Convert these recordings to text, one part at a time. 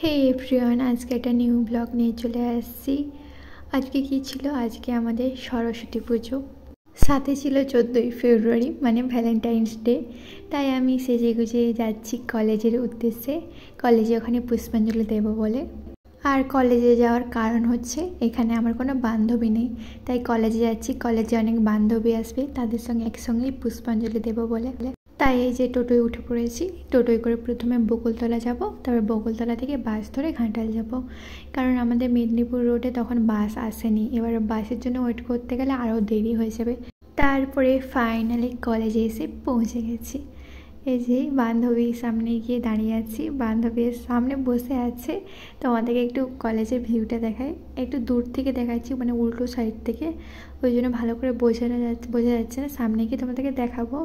হে everyone, আজকে একটা new blog নিয়ে চলে আসছি। আজকে কি ছিল? আজকে আমাদের সরস্বতী পুজো, সাথে ছিল 14ই ফেব্রুয়ারি মানে ভ্যালেন্টাইন্স ডে। তাই আমি সেজে গুজে যাচ্ছি কলেজের উদ্দেশ্যে, কলেজে ওখানে পুষ্পাঞ্জলি দেবো বলে। আর কলেজে যাওয়ার কারণ হচ্ছে এখানে আমার কোনো বান্ধবী নেই, তাই কলেজে যাচ্ছি। কলেজে অনেক বান্ধবী আসবে, তাদের সঙ্গে একসঙ্গেই পুষ্পাঞ্জলি দেবো বলে। তাই এই যে টোটোয় উঠে পড়েছি। টোটোয় করে প্রথমে বকুলতলা যাব, তারপর বকুলতলা থেকে বাস ধরে ঘাটাল যাব, কারণ আমাদের মেদিনীপুর রোডে তখন বাস আসেনি। এবার বাসের জন্য ওয়েট করতে গেলে আরও দেরি হয়ে যাবে। তারপরে ফাইনালি কলেজে এসে পৌঁছে গেছি। এই যে বান্ধবীর সামনে গিয়ে দাঁড়িয়ে আছি, বান্ধবীর সামনে বসে আছে। তোমাদেরকে একটু কলেজের ভিউটা দেখাই, একটু দূর থেকে দেখাচ্ছি, মানে উল্টো সাইড থেকে, ওই জন্য ভালো করে বোঝা যাচ্ছে না। সামনে গিয়ে তোমাদেরকে দেখাবো।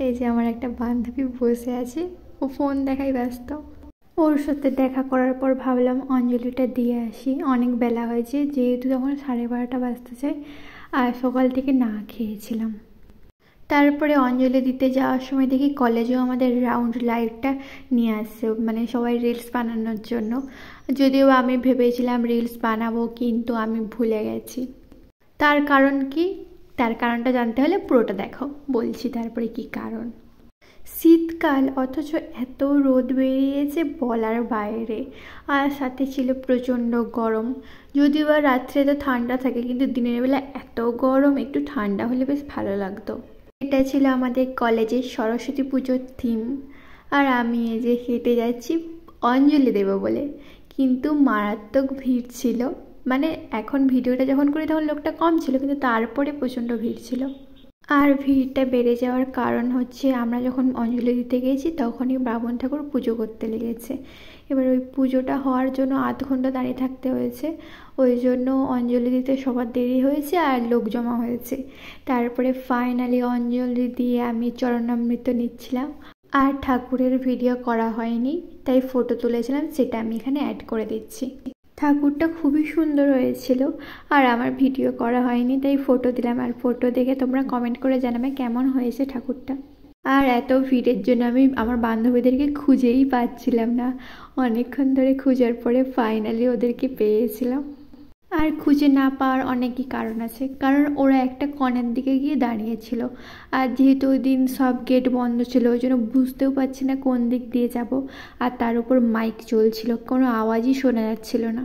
এই যে আমার একটা বান্ধবী বসে আছে, ও ফোন দেখাই ব্যস্ত। ওর সাথে দেখা করার পর ভাবলাম অঞ্জলিটা দিয়ে আসি। অনেক বেলা হয়েছে, যেহেতু তখন 12:30 বাজতে চাই, আর সকাল থেকে না খেয়েছিলাম। তারপরে অঞ্জলি দিতে যাওয়ার সময় দেখি কলেজেও আমাদের রাউন্ড লাইটটা নিয়ে আসছে, মানে সবাই রিলস বানানোর জন্য। যদিও আমি ভেবেছিলাম রিলস বানাবো, কিন্তু আমি ভুলে গেছি। তার কারণ কি? তার কারণটা জানতে হলে পুরোটা দেখো, বলছি তারপরে কি কারণ। শীতকাল, অথচ এত রোদ বেরিয়েছে বলার বাইরে, আর সাথে ছিল প্রচণ্ড গরম। যদিও বা রাত্রে তো ঠান্ডা থাকে, কিন্তু দিনের বেলা এত গরম, একটু ঠান্ডা হলে বেশ ভালো লাগতো। এটা ছিল আমাদের কলেজের সরস্বতী পুজোর থিম। আর আমি এই যে হেঁটে যাচ্ছি অঞ্জলি দেবো বলে, কিন্তু মারাত্মক ভিড় ছিল। মানে এখন ভিডিওটা যখন করি তখন লোকটা কম ছিল, কিন্তু তারপরে প্রচণ্ড ভিড় ছিল। আর ভিড়টা বেড়ে যাওয়ার কারণ হচ্ছে আমরা যখন অঞ্জলি দিতে গেছি তখনই ব্রাহ্মণ ঠাকুর পুজো করতে লেগেছে। এবার ওই পুজোটা হওয়ার জন্য আধ ঘন্টা দাঁড়িয়ে থাকতে হয়েছে, ওই জন্য অঞ্জলি দিতে সবার দেরি হয়েছে আর লোক জমা হয়েছে। তারপরে ফাইনালি অঞ্জলি দিয়ে আমি চরণামৃত নিচ্ছিলাম। আর ঠাকুরের ভিডিও করা হয়নি, তাই ফটো তুলেছিলাম, সেটা আমি এখানে অ্যাড করে দিচ্ছি। ঠাকুরটা খুবই সুন্দর হয়েছিল, আর আমার ভিডিও করা হয়নি, তাই ফটো দিলাম। আর ফটো দেখে তোমরা কমেন্ট করে জানাবে কেমন হয়েছে ঠাকুরটা। আর এত ভিড়ের জন্য আমি আমার বান্ধবীদেরকে খুঁজেই পাচ্ছিলাম না। অনেকক্ষণ ধরে খোঁজার পরে ফাইনালি ওদেরকে পেয়েছিলাম। আর খুঁজে না পাওয়ার অনেকই কারণ আছে, কারণ ওরা একটা কর্নার দিকে গিয়ে দাঁড়িয়েছিল। আর যেহেতু ওই দিন সব গেট বন্ধ ছিল, ওই জন্য বুঝতেও পারছি না কোন দিক দিয়ে যাব। আর তার উপর মাইক চলছিল, কোনো আওয়াজই শোনা যাচ্ছিল না।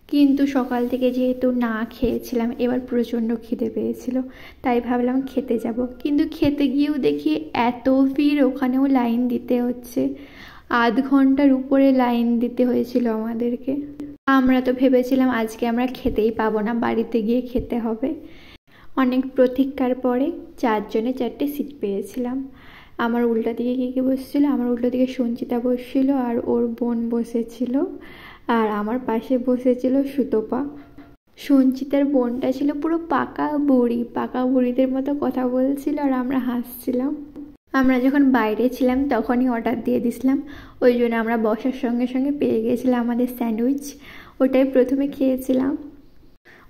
কিন্তু সকাল থেকে যেহেতু না খেয়েছিলাম, এবার প্রচণ্ড খিদে পেয়েছিল, তাই ভাবলাম খেতে যাব। কিন্তু খেতে গিয়েও দেখি এত ভিড়, ওখানেও লাইন দিতে হচ্ছে। আধ ঘন্টার উপরে লাইন দিতে হয়েছিল আমাদেরকে। আমরা তো ভেবেছিলাম আজকে আমরা খেতেই পাবো না, বাড়িতে গিয়ে খেতে হবে। অনেক প্রতীক্ষার পরে 4 জনে 4টে সিট পেয়েছিলাম। আমার উল্টা দিকে কে বসছিল? আমার উল্টো দিকে সঞ্চিতা বসছিল, আর ওর বোন বসেছিল। আর আমার পাশে বসেছিল সুতপা। সঞ্চিতার বোনটা ছিল পুরো পাকা বুড়ি, পাকা বুড়িদের মতো কথা বলছিল, আর আমরা হাসছিলাম। আমরা যখন বাইরে ছিলাম তখনই অর্ডার দিয়ে দিয়েছিলাম, ওই জন্য আমরা বসার সঙ্গে সঙ্গে পেয়ে গিয়েছিলাম আমাদের স্যান্ডউইচ। ওটাই প্রথমে খেয়েছিলাম।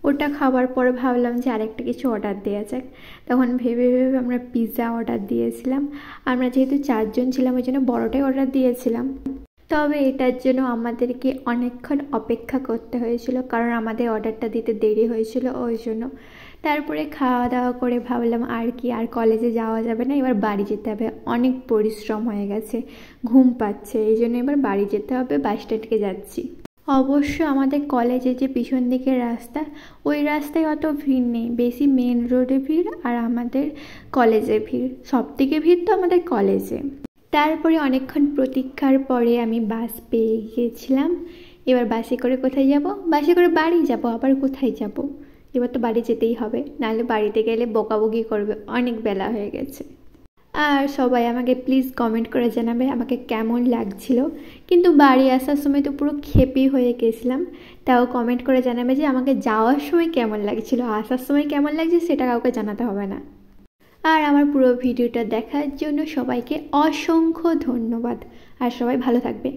ওটা খাবার পরে ভাবলাম যে আরেকটা কিছু অর্ডার দেওয়া যাক, তখন ভেবে ভেবে আমরা পিৎজা অর্ডার দিয়েছিলাম। আমরা যেহেতু 4 জন ছিলাম, ওই জন্য বড়টাই অর্ডার দিয়েছিলাম। তবে এটার জন্য আমাদেরকে অনেকক্ষণ অপেক্ষা করতে হয়েছিল, কারণ আমাদের অর্ডারটা দিতে দেরি হয়েছিল, ওই জন্য। তারপরে খাওয়া দাওয়া করে ভাবলাম আর কি, আর কলেজে যাওয়া যাবে না, এবার বাড়ি যেতে হবে। অনেক পরিশ্রম হয়ে গেছে, ঘুম পাচ্ছে, এই জন্য এবার বাড়ি যেতে হবে। বাস স্ট্যান্ডকে যাচ্ছি। অবশ্য আমাদের কলেজে যে পিছন দিকের রাস্তা, ওই রাস্তায় অত ভিড় নেই, বেশি মেন রোডে ভিড়, আর আমাদের কলেজে ভিড়। সব থেকে ভিড় তো আমাদের কলেজে। তারপরে অনেকক্ষণ প্রতীক্ষার পরে আমি বাস পেয়ে গিয়েছিলাম। এবার বাসে করে কোথায় যাব? বাসে করে বাড়ি যাব। আবার কোথায় যাব? এবার তো বাড়ি যেতেই হবে, নাহলে বাড়িতে গেলে বকাবকি করবে, অনেক বেলা হয়ে গেছে। আর সবাই আমাকে প্লিজ কমেন্ট করে জানাবে আমাকে কেমন লাগছিল। কিন্তু বাড়ি আসার সময় তো পুরো খেপি হয়ে গেছিলাম, তাও কমেন্ট করে জানাবে যে আমাকে যাওয়ার সময় কেমন লাগছিল, আসার সময় কেমন লাগছে সেটা কাউকে জানাতে হবে না। আর আমার পুরো ভিডিওটা দেখার জন্য সবাইকে অসংখ্য ধন্যবাদ। আর সবাই ভালো থাকবে।